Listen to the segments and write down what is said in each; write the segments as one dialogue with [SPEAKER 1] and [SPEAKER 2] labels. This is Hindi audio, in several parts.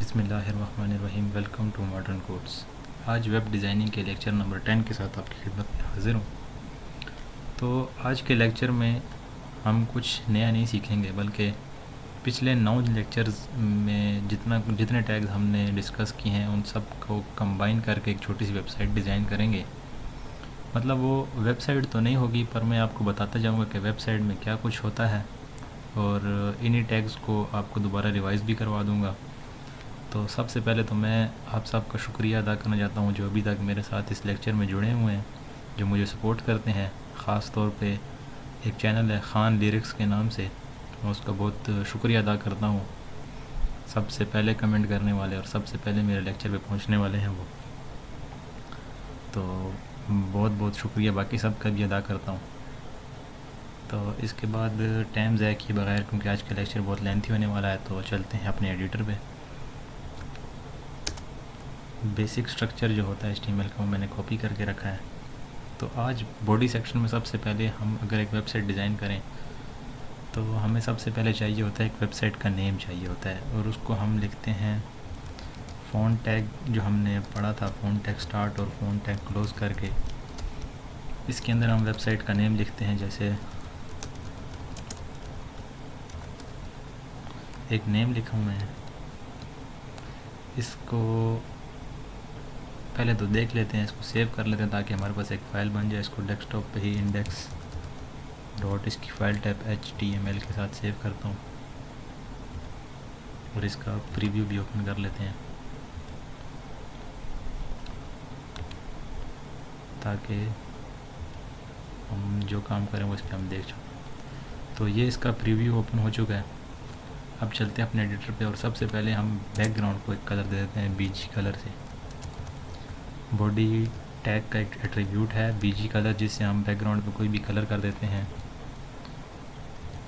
[SPEAKER 1] बिस्मिल्लाहिर्रहमानिर्रहीम। Welcome to modern codes. आज वेब डिज़ाइनिंग के लेक्चर नंबर 10 के साथ आपकी खिदमत में हाज़िर हूँ। तो आज के लेक्चर में हम कुछ नया नहीं सीखेंगे, बल्कि पिछले 9 लेक्चर्स में जितने टैग्स हमने डिस्कस किए हैं उन सब को कंबाइन करके एक छोटी सी वेबसाइट डिज़ाइन करेंगे। मतलब वो वेबसाइट तो नहीं होगी, पर मैं आपको बताता जाऊँगा कि वेबसाइट में क्या कुछ होता है, और इन्हीं टैग्स को आपको दोबारा रिवाइज़ भी करवा दूँगा। तो सबसे पहले तो मैं आप सबका शुक्रिया अदा करना चाहता हूँ जो अभी तक मेरे साथ इस लेक्चर में जुड़े हुए हैं, जो मुझे सपोर्ट करते हैं। ख़ास तौर पे एक चैनल है खान लिरिक्स के नाम से, मैं उसका बहुत शुक्रिया अदा करता हूँ। सबसे पहले कमेंट करने वाले और सबसे पहले मेरे लेक्चर पे पहुँचने वाले हैं वो, तो बहुत बहुत शुक्रिया बाकी सबका भी अदा करता हूँ। तो इसके बाद टाइम ज़ाया किए बगैर, क्योंकि आज का लेक्चर बहुत लेंथी होने वाला है, तो चलते हैं अपने एडिटर पे। बेसिक स्ट्रक्चर जो होता है HTML का वो मैंने कॉपी करके रखा है। तो आज बॉडी सेक्शन में सबसे पहले हम अगर एक वेबसाइट डिज़ाइन करें तो हमें सबसे पहले चाहिए होता है एक वेबसाइट का नेम चाहिए होता है, और उसको हम लिखते हैं फ़ॉन्ट टैग जो हमने पढ़ा था, फ़ॉन्ट टैग स्टार्ट और फ़ॉन्ट टैग क्लोज़ करके। इसके अंदर हम वेबसाइट का नेम लिखते हैं। जैसे एक नेम लिखा हूँ मैं, इसको पहले तो देख लेते हैं, इसको सेव कर लेते हैं ताकि हमारे पास एक फ़ाइल बन जाए। इसको डेस्कटॉप पे ही इंडेक्स डॉट इसकी फ़ाइल टाइप HTML के साथ सेव करता हूँ, और इसका प्रीव्यू भी ओपन कर लेते हैं ताकि हम जो काम करें वो इस पर हम देख सकें। तो ये इसका प्रीव्यू ओपन हो चुका है। अब चलते हैं अपने एडिटर पे, और सबसे पहले हम बैकग्राउंड को एक कलर दे देते हैं BG कलर से। बॉडी टैग का एक एट्रीब्यूट है BG कलर, जिससे हम बैकग्राउंड पे कोई भी कलर कर देते हैं।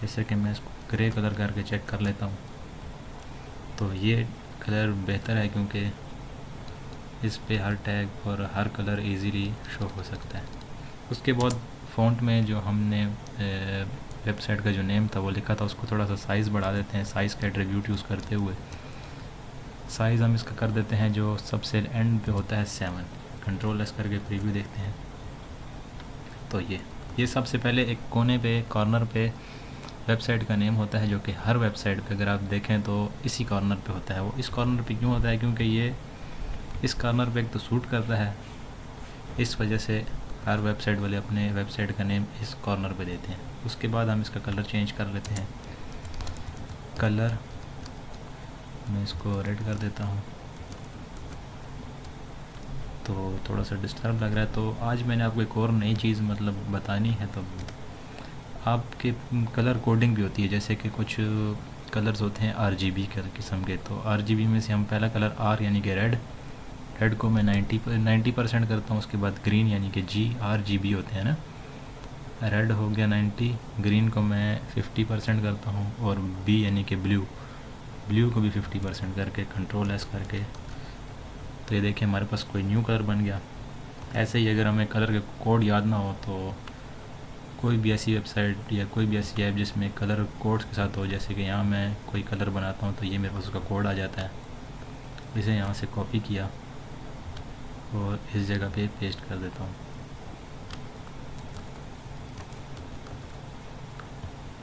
[SPEAKER 1] जैसे कि मैं इसको ग्रे कलर करके चेक कर लेता हूँ, तो ये कलर बेहतर है क्योंकि इस पे हर टैग और हर कलर इजीली शो हो सकता है। उसके बाद फ़ॉन्ट में जो हमने वेबसाइट का जो नेम था वो लिखा था, उसको थोड़ा सा साइज़ बढ़ा देते हैं, साइज़ का एट्रीब्यूट यूज़ करते हुए। साइज़ हम इसका कर देते हैं जो सबसे एंड पे होता है 7। कंट्रोल S करके प्रीव्यू देखते हैं। तो ये सबसे पहले एक कोने पे, कॉर्नर पे वेबसाइट का नेम होता है, जो कि हर वेबसाइट पे अगर आप देखें तो इसी कॉर्नर पे होता है। वो इस कॉर्नर पे क्यों होता है? क्योंकि ये इस कॉर्नर पे एक तो सूट करता है, इस वजह से हर वेबसाइट वाले अपने वेबसाइट का नेम इस कॉर्नर पे देते हैं। उसके बाद हम इसका कलर चेंज कर लेते हैं। कलर मैं इसको रेड कर देता हूँ, तो थोड़ा सा डिस्टर्ब लग रहा है। तो आज मैंने आपको एक और नई चीज़ मतलब बतानी है। तो आपके कलर कोडिंग भी होती है, जैसे कि कुछ कलर्स होते हैं RGB किस्म के। तो RGB में से हम पहला कलर R यानी कि रेड को मैं 90% करता हूँ। उसके बाद ग्रीन यानी कि GRGB होते हैं ना, रेड हो गया 90, ग्रीन को मैं 50% करता हूँ, और B यानी कि ब्लू को भी 50% करके कंट्रोल S करके। तो ये देखिए हमारे पास कोई न्यू कलर बन गया। ऐसे ही अगर हमें कलर के कोड याद ना हो तो कोई भी ऐसी वेबसाइट या कोई भी ऐसी ऐप जिसमें कलर कोड्स के साथ हो, जैसे कि यहाँ मैं कोई कलर बनाता हूँ तो ये मेरे पास उसका कोड आ जाता है। इसे यहाँ से कॉपी किया और इस जगह पे पेस्ट कर देता हूँ।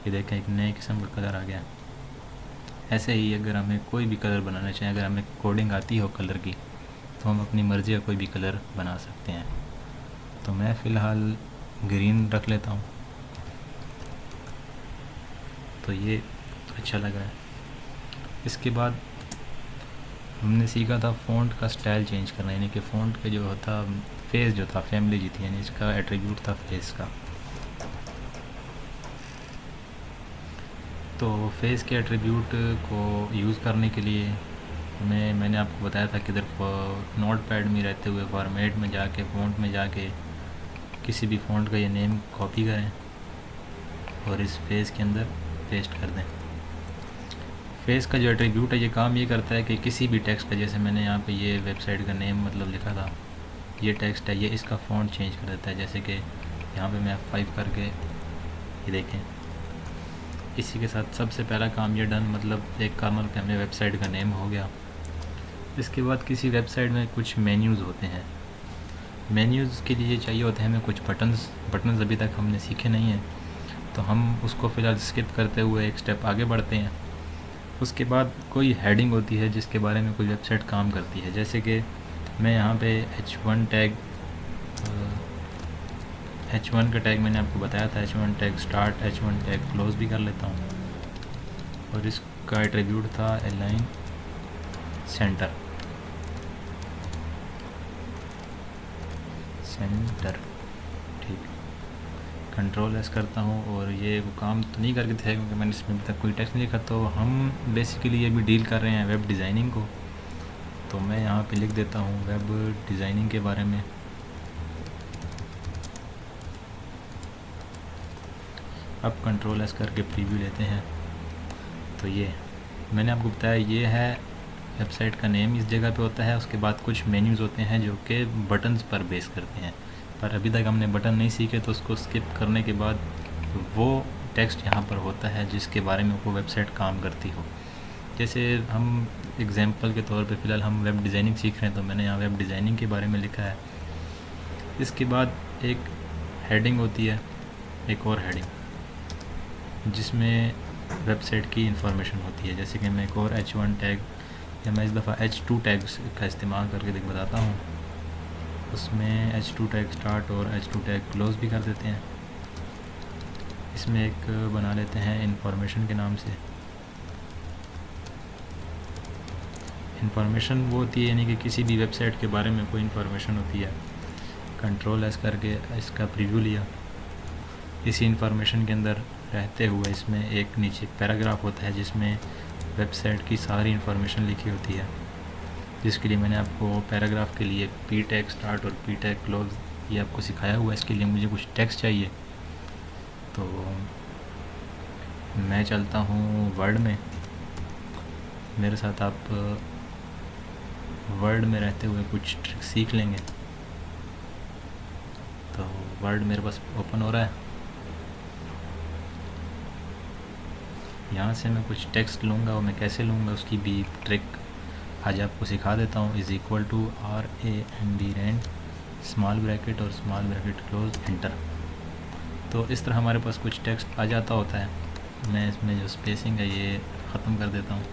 [SPEAKER 1] ये देखें एक नए किस्म का कलर आ गया। ऐसे ही अगर हमें कोई भी कलर बनाना चाहें, अगर हमें कोडिंग आती हो कलर की, तो हम अपनी मर्ज़ी का कोई भी कलर बना सकते हैं। तो मैं फ़िलहाल ग्रीन रख लेता हूँ, तो ये अच्छा लग रहा है। इसके बाद हमने सीखा था फ़ॉन्ट का स्टाइल चेंज करना, यानी कि फ़ॉन्ट का जो होता फेस जो था, फैमिली जी थी, यानी इसका एट्रीब्यूट था फेस का। तो फेस के एट्रीब्यूट को यूज़ करने के लिए मैंने आपको बताया था कि इधर नोटपैड में रहते हुए फॉर्मेट में जाके, फ़ॉन्ट में जाके किसी भी फ़ॉन्ट का ये नेम कॉपी करें और इस फेस के अंदर पेस्ट कर दें। फेस का जो एट्रीब्यूट है ये काम ये करता है कि किसी भी टेक्स्ट का, जैसे मैंने यहाँ पे ये वेबसाइट का नेम मतलब लिखा था, ये टेक्स्ट है, ये इसका फ़ॉन्ट चेंज कर देता है। जैसे कि यहाँ पे मैं F5 करके, ये देखें, इसी के साथ सबसे पहला काम ये डन, मतलब एक कॉर्नर पे हमें वेबसाइट का नेम हो गया। इसके बाद किसी वेबसाइट में कुछ मेन्यूज़ होते हैं। मेन्यूज़ के लिए चाहिए होते हैं हमें कुछ बटन्स अभी तक हमने सीखे नहीं हैं, तो हम उसको फ़िलहाल स्किप करते हुए एक स्टेप आगे बढ़ते हैं। उसके बाद कोई हेडिंग होती है जिसके बारे में कोई वेबसाइट काम करती है, जैसे कि मैं यहाँ पे H1 का टैग मैंने आपको बताया था, H1 tag start, H1 tag close भी कर लेता हूँ, और इसका एट्रीब्यूट था अलाइन सेंटर। ठीक, कंट्रोल एस करता हूँ, और ये वो काम तो नहीं करके थे क्योंकि मैंने इसमें अभी तक कोई टेक्स्ट नहीं लिखा। तो हम बेसिकली ये भी डील कर रहे हैं वेब डिज़ाइनिंग को, तो मैं यहाँ पे लिख देता हूँ वेब डिज़ाइनिंग के बारे में। अब कंट्रोल एस करके प्रीव्यू लेते हैं, तो ये मैंने आपको बताया ये है वेबसाइट का नेम, इस जगह पे होता है। उसके बाद कुछ मेन्यूज़ होते हैं जो कि बटन्स पर बेस करते हैं, पर अभी तक हमने बटन नहीं सीखे, तो उसको स्किप करने के बाद वो टेक्स्ट यहाँ पर होता है जिसके बारे में वो वेबसाइट काम करती हो। जैसे हम एग्जांपल के तौर पे फ़िलहाल हम वेब डिज़ाइनिंग सीख रहे हैं, तो मैंने यहाँ वेब डिज़ाइनिंग के बारे में लिखा है। इसके बाद एक हेडिंग होती है, एक और हेडिंग जिसमें वेबसाइट की इंफॉर्मेशन होती है। जैसे कि मैं एक और H1 टैग, या मैं इस दफ़ा H2 टैग का इस्तेमाल करके बताता हूँ। उसमें H2 टैग स्टार्ट और H2 टैग क्लोज़ भी कर देते हैं। इसमें एक बना लेते हैं इंफॉर्मेशन के नाम से। इंफॉर्मेशन वो होती है यानी कि किसी भी वेबसाइट के बारे में कोई इंफॉर्मेशन होती है। कंट्रोल एस करके इसका प्रीव्यू लिया। इसी इंफॉर्मेशन के अंदर रहते हुए इसमें एक नीचे पैराग्राफ होता है जिसमें वेबसाइट की सारी इंफॉर्मेशन लिखी होती है, जिसके लिए मैंने आपको पैराग्राफ के लिए पी टैग स्टार्ट और पी टैग क्लोज ये आपको सिखाया हुआ है। इसके लिए मुझे कुछ टेक्स्ट चाहिए, तो मैं चलता हूँ वर्ड में। मेरे साथ आप वर्ड में रहते हुए कुछ ट्रिक सीख लेंगे। तो वर्ड मेरे पास ओपन हो रहा है, यहाँ से मैं कुछ टेक्स्ट लूँगा, और मैं कैसे लूँगा उसकी भी ट्रिक आज आपको सिखा देता हूँ। Is equal to RAND small bracket और स्मॉल ब्रैकेट क्लोज एंटर। तो इस तरह हमारे पास कुछ टेक्स्ट आ जाता होता है। मैं इसमें जो स्पेसिंग है ये ख़त्म कर देता हूँ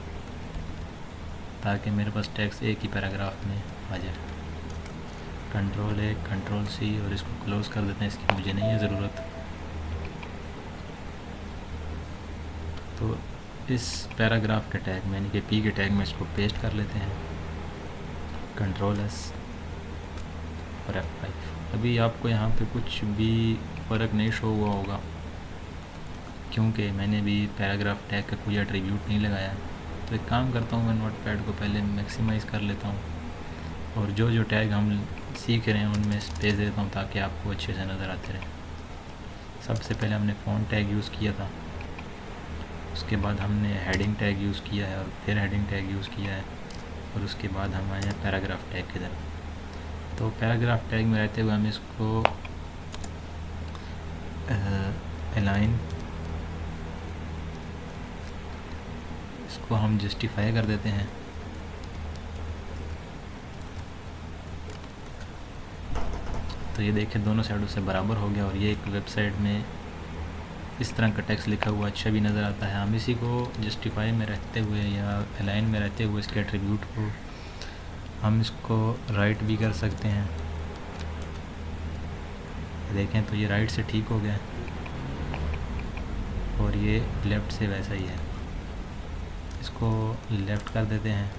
[SPEAKER 1] ताकि मेरे पास टेक्स्ट एक ही पैराग्राफ में आ जाए। कंट्रोल A कंट्रोल C और इसको क्लोज़ कर देते हैं, इसकी मुझे नहीं है ज़रूरत। तो इस पैराग्राफ के टैग में यानी कि P के टैग में इसको पेस्ट कर लेते हैं। कंट्रोल S और F5। अभी आपको यहाँ पे कुछ भी फ़र्क नहीं शो हुआ होगा क्योंकि मैंने भी पैराग्राफ टैग का कोई एट्रीब्यूट नहीं लगाया है। तो एक काम करता हूँ, मैं नोटपैड को पहले मैक्सिमाइज़ कर लेता हूँ, और जो जो टैग हम सीख रहे हैं उनमें स्पेस देता हूँ ताकि आपको अच्छे से नज़र आते रहे। सबसे पहले हमने फ़ॉन्ट टैग यूज़ किया था, उसके बाद हमने हेडिंग टैग यूज़ किया है, और फिर हेडिंग टैग यूज़ किया है, और उसके बाद हम आए हैं पैराग्राफ टैग की तरफ। तो पैराग्राफ टैग में रहते हुए हम इसको अलाइन, इसको हम जस्टिफाई कर देते हैं। तो ये देखें दोनों साइडों से बराबर हो गया, और ये एक वेबसाइट में इस तरह का टेक्स्ट लिखा हुआ अच्छा भी नज़र आता है। हम इसी को जस्टिफाई में रहते हुए या अलाइन में रहते हुए इसके एट्रीब्यूट को हम इसको राइट भी कर सकते हैं। देखें तो ये राइट से ठीक हो गया, और ये लेफ़्ट से वैसा ही है। इसको लेफ़्ट कर देते हैं,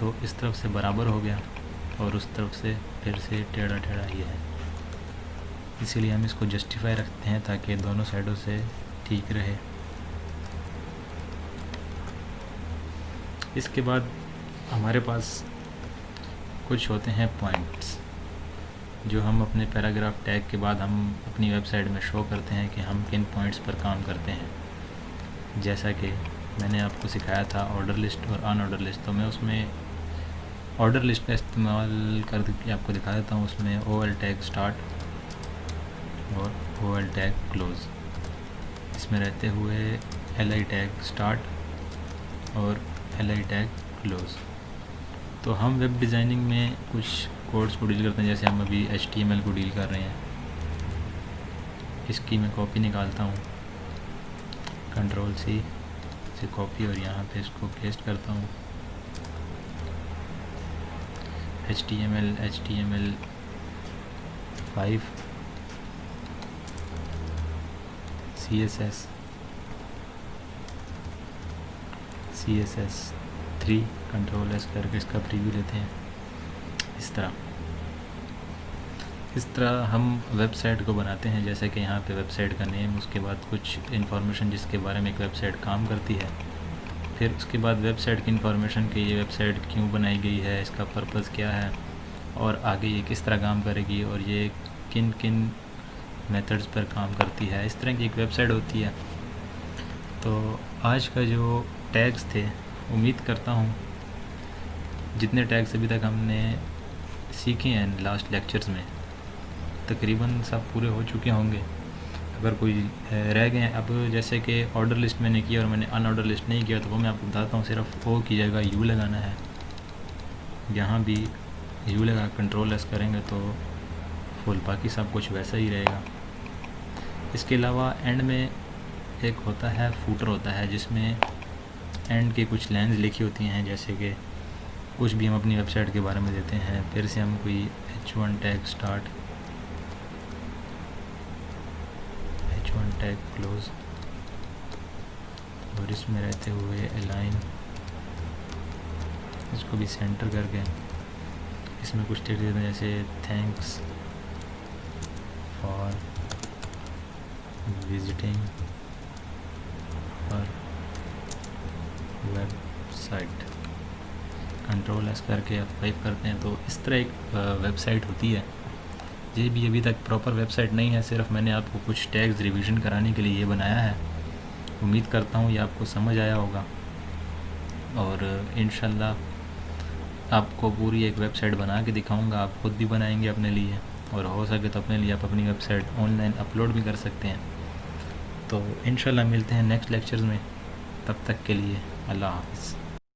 [SPEAKER 1] तो इस तरफ से बराबर हो गया, और उस तरफ से फिर से टेढ़ा टेढ़ा ये है। इसीलिए हम इसको जस्टिफाई रखते हैं ताकि दोनों साइडों से ठीक रहे। इसके बाद हमारे पास कुछ होते हैं पॉइंट्स जो हम अपने पैराग्राफ टैग के बाद हम अपनी वेबसाइट में शो करते हैं कि हम किन पॉइंट्स पर काम करते हैं। जैसा कि मैंने आपको सिखाया था ऑर्डर लिस्ट और अनऑर्डर लिस्ट, तो मैं उसमें ऑर्डर लिस्ट का इस्तेमाल करके आपको दिखा देता हूँ। उसमें OL टैग स्टार्ट और OL टैग क्लोज़, इसमें रहते हुए LI टैग स्टार्ट और li टैग क्लोज। तो हम वेब डिज़ाइनिंग में कुछ कोड्स को डील करते हैं, जैसे हम अभी HTML को डील कर रहे हैं। इसकी मैं कॉपी निकालता हूँ, Ctrl+C से कॉपी, और यहाँ पे इसको पेस्ट करता हूँ। HTML5 CSS3 Ctrl+S करके इसका प्रीव्यू लेते हैं। इस तरह हम वेबसाइट को बनाते हैं। जैसे कि यहाँ पे वेबसाइट का नेम, उसके बाद कुछ इन्फॉर्मेशन जिसके बारे में एक वेबसाइट काम करती है, फिर उसके बाद वेबसाइट की इन्फॉर्मेशन कि ये वेबसाइट क्यों बनाई गई है, इसका पर्पज़ क्या है, और आगे ये किस तरह काम करेगी, और ये किन किन मेथड्स पर काम करती है। इस तरह की एक वेबसाइट होती है। तो आज का जो टैग्स थे, उम्मीद करता हूँ जितने टैग्स अभी तक हमने सीखे हैं लास्ट लेक्चर्स में, तकरीबन सब पूरे हो चुके होंगे। अगर कोई रह गए हैं, अब जैसे कि ऑर्डर लिस्ट मैंने किया और मैंने अनऑर्डर लिस्ट नहीं किया, तो वो मैं आपको बताता हूँ। सिर्फ ओ की जगह यू लगाना है। यहाँ भी यू लगा Ctrl+S करेंगे तो फुल, बाकी सब कुछ वैसा ही रहेगा। इसके अलावा एंड में एक होता है फूटर होता है, जिसमें एंड की कुछ लाइन्स लिखी होती हैं। जैसे कि कुछ भी हम अपनी वेबसाइट के बारे में देते हैं, फिर से हम कोई h1 tag start, h1 tag close, और इसमें रहते हुए अलाइन, इसको भी सेंटर करके इसमें कुछ लिख देते हैं, जैसे थैंक्स फॉर विजिटिंग और वेबसाइट। Ctrl+S करके F5 करते हैं। तो इस तरह एक वेबसाइट होती है। ये भी अभी तक प्रॉपर वेबसाइट नहीं है, सिर्फ मैंने आपको कुछ टैग्स रिवीजन कराने के लिए ये बनाया है। उम्मीद करता हूँ ये आपको समझ आया होगा, और इंशाल्लाह आपको पूरी एक वेबसाइट बना के दिखाऊंगा। आप खुद भी बनाएंगे अपने लिए, और हो सके तो अपने लिए आप अपनी वेबसाइट ऑनलाइन अपलोड भी कर सकते हैं। तो इंशाल्लाह मिलते हैं नेक्स्ट लेक्चर्स में। तब तक के लिए अल्लाह हाफ़िज़।